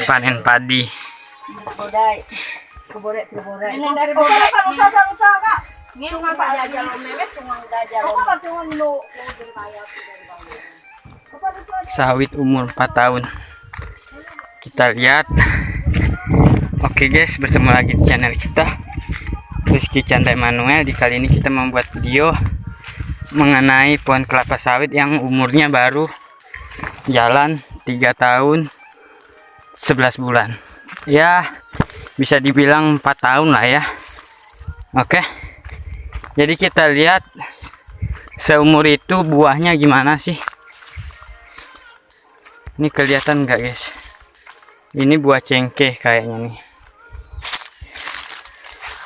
Panen padi. Sawit umur 4 tahun. Kita lihat. Oke guys, bertemu lagi di channel kita Rizky Chandra Emmanuel. Di kali ini kita membuat video mengenai pohon kelapa sawit yang umurnya baru jalan 3 tahun 11 bulan. Ya, bisa dibilang 4 tahun lah ya. Oke. Jadi kita lihat seumur itu buahnya gimana sih. Ini kelihatan nggak guys? Ini buah cengkeh kayaknya nih.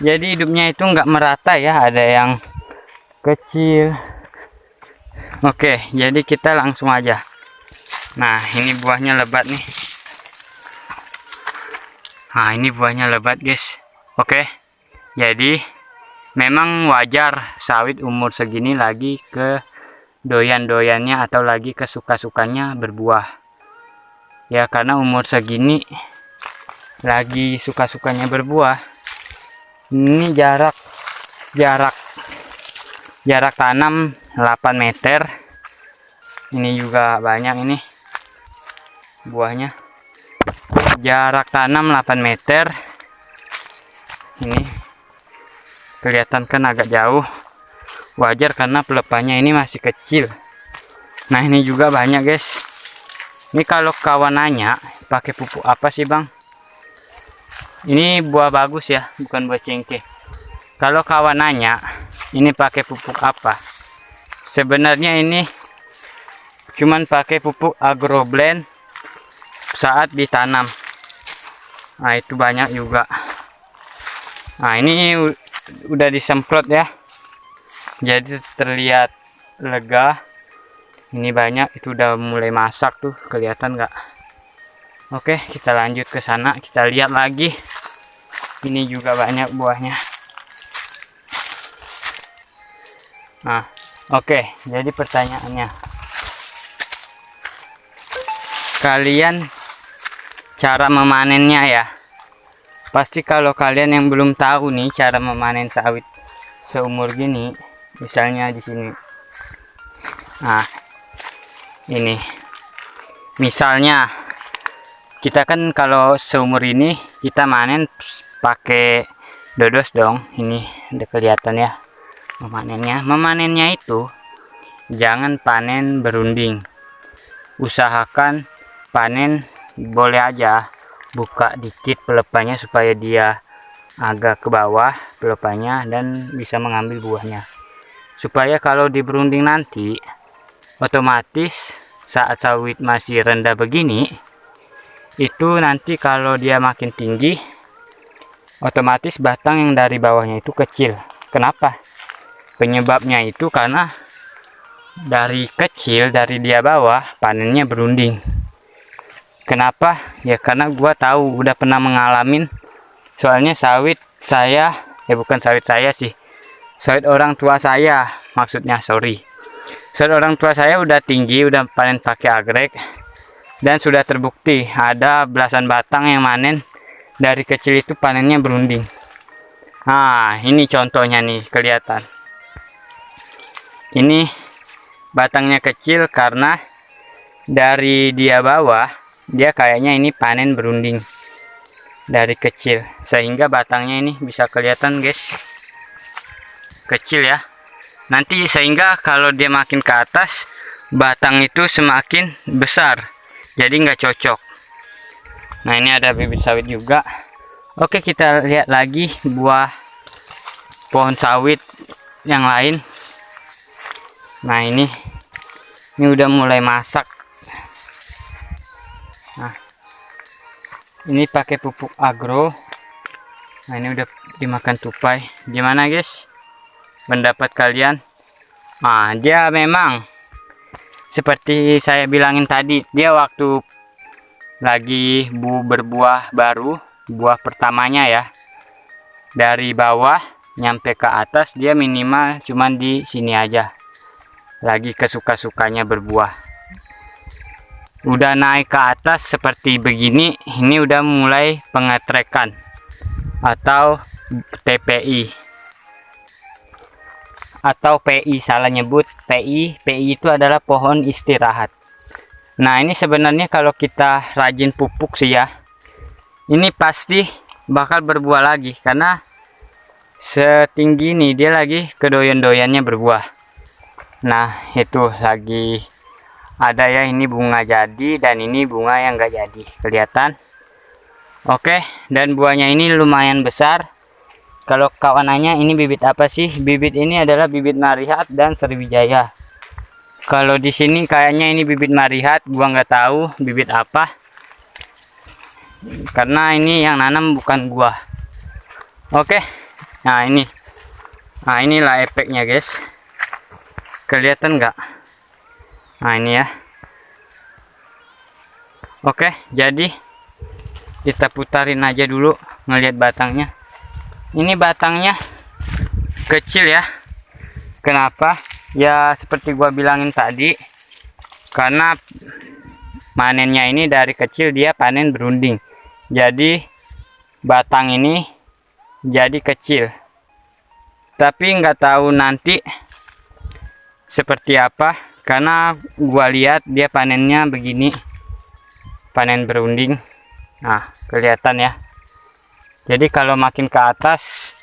Jadi hidupnya itu nggak merata ya, ada yang kecil. Oke, jadi kita langsung aja. Nah, ini buahnya lebat nih. Nah, ini buahnya lebat guys. Oke, jadi memang wajar sawit umur segini lagi ke doyan-doyannya atau lagi ke suka-sukanya berbuah. Ya, karena umur segini lagi suka-sukanya berbuah. Ini jarak tanam 8 meter. Ini juga banyak ini buahnya. Jarak tanam 8 meter. Ini kelihatan kan agak jauh. Wajar karena pelepahnya ini masih kecil. Nah, ini juga banyak guys. Ini kalau kawan nanya pakai pupuk apa sih bang? Ini buah bagus ya, bukan buah cengkeh. Kalau kawan nanya ini pakai pupuk apa? Sebenarnya ini cuman pakai pupuk agroblend saat ditanam. Nah, itu banyak juga. Nah, ini udah disemprot ya. Jadi terlihat lega. Ini banyak, itu udah mulai masak tuh, kelihatan nggak? Oke, kita lanjut ke sana, kita lihat lagi. Ini juga banyak buahnya. Nah, oke, jadi pertanyaannya, kalian cara memanennya ya? Pasti kalau kalian yang belum tahu nih cara memanen sawit seumur gini, misalnya di sini. Nah, ini misalnya kita kan kalau seumur ini kita manen pakai dodos dong. Ini udah kelihatan ya memanennya itu jangan panen berunding. Usahakan panen boleh aja buka dikit pelepahnya supaya dia agak ke bawah pelepahnya dan bisa mengambil buahnya, supaya kalau di berunding nanti otomatis saat sawit masih rendah begini, itu nanti kalau dia makin tinggi otomatis batang yang dari bawahnya itu kecil. Kenapa? Penyebabnya itu karena dari kecil, dari dia bawah panennya berunding. Kenapa? Ya karena gua tahu, udah pernah mengalamin. Soalnya sawit saya, bukan sawit saya sih, sawit orang tua saya maksudnya, sorry. Sawit orang tua saya udah tinggi, udah panen pakai agrek, dan sudah terbukti ada belasan batang yang manen dari kecil itu panennya berunding. Nah, ini contohnya nih, kelihatan. Ini batangnya kecil karena dari dia bawah, dia kayaknya ini panen berunding dari kecil, sehingga batangnya ini bisa kelihatan guys, kecil ya. Nanti sehingga kalau dia makin ke atas, batang itu semakin besar, jadi nggak cocok. Nah, ini ada bibit sawit juga. Oke, kita lihat lagi buah pohon sawit yang lain. Nah, ini udah mulai masak. Nah, ini pakai pupuk agro. Nah, ini udah dimakan tupai. Gimana guys pendapat kalian? Nah, dia memang seperti saya bilangin tadi, dia waktu lagi berbuah baru, buah pertamanya ya, dari bawah nyampe ke atas dia minimal cuman di sini aja, lagi kesuka-sukanya berbuah. udah naik ke atas seperti begini, ini udah mulai pengetrekan atau TPI atau PI, salah nyebut PI. PI itu adalah pohon istirahat. Nah, ini sebenarnya kalau kita rajin pupuk sih ya, ini pasti bakal berbuah lagi, karena setinggi ini dia lagi kedoyan-doyannya berbuah. Nah, itu lagi ada ya, ini bunga jadi dan ini bunga yang enggak jadi, kelihatan. Oke, dan buahnya ini lumayan besar. Kalau kawan nanya ini bibit apa sih? Bibit ini adalah bibit Marihat dan Sriwijaya. Kalau di sini kayaknya ini bibit Marihat, gua nggak tahu bibit apa. Karena ini yang nanam bukan gua. Oke. Nah, ini. Nah, inilah efeknya, guys. Kelihatan nggak? Nah, ini ya. Oke, jadi kita putarin aja dulu ngelihat batangnya. Ini batangnya kecil ya. Kenapa? Ya seperti gua bilangin tadi, karena manennya ini dari kecil dia panen berunding. Jadi batang ini jadi kecil. Tapi nggak tahu nanti seperti apa, karena gua lihat dia panennya begini, panen berunding. Nah, kelihatan ya. Jadi kalau makin ke atas,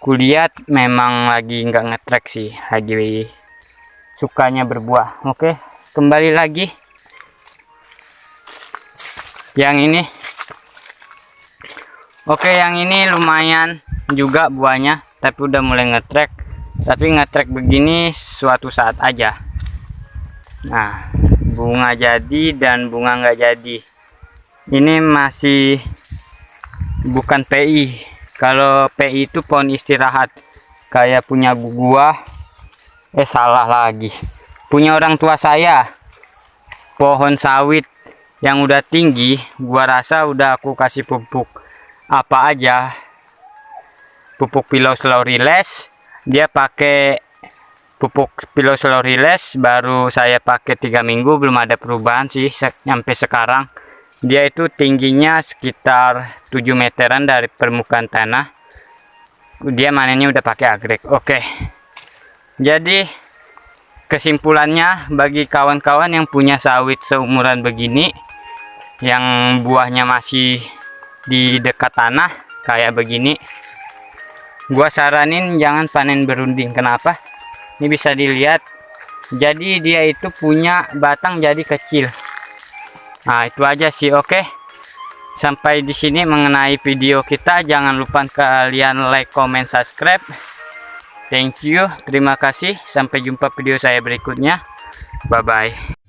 kulihat memang lagi nggak ngetrek sih, lagi sukanya berbuah. Oke, kembali lagi yang ini. Oke, yang ini lumayan juga buahnya, tapi udah mulai ngetrek. Tapi ngetrek begini suatu saat aja. Nah, bunga jadi dan bunga nggak jadi. Ini masih bukan PI. Kalau PI itu pohon istirahat, kayak punya gua. Salah lagi, punya orang tua saya, pohon sawit yang udah tinggi. Gua rasa udah aku kasih pupuk apa aja, pupuk Pilau Slow Release. Dia pakai pupuk Pilau Slow Release, baru saya pakai 3 minggu, belum ada perubahan sih sampai sekarang. Dia itu tingginya sekitar 7 meteran dari permukaan tanah. Dia manennya udah pakai agrek. Oke. Jadi kesimpulannya, bagi kawan-kawan yang punya sawit seumuran begini, yang buahnya masih di dekat tanah kayak begini, gua saranin jangan panen berunding. Kenapa? Ini bisa dilihat. Jadi dia itu punya batang jadi kecil. Nah, itu aja sih. Oke, sampai di sini mengenai video kita. Jangan lupa kalian like, comment, subscribe. Thank you, terima kasih. Sampai jumpa video saya berikutnya. Bye bye.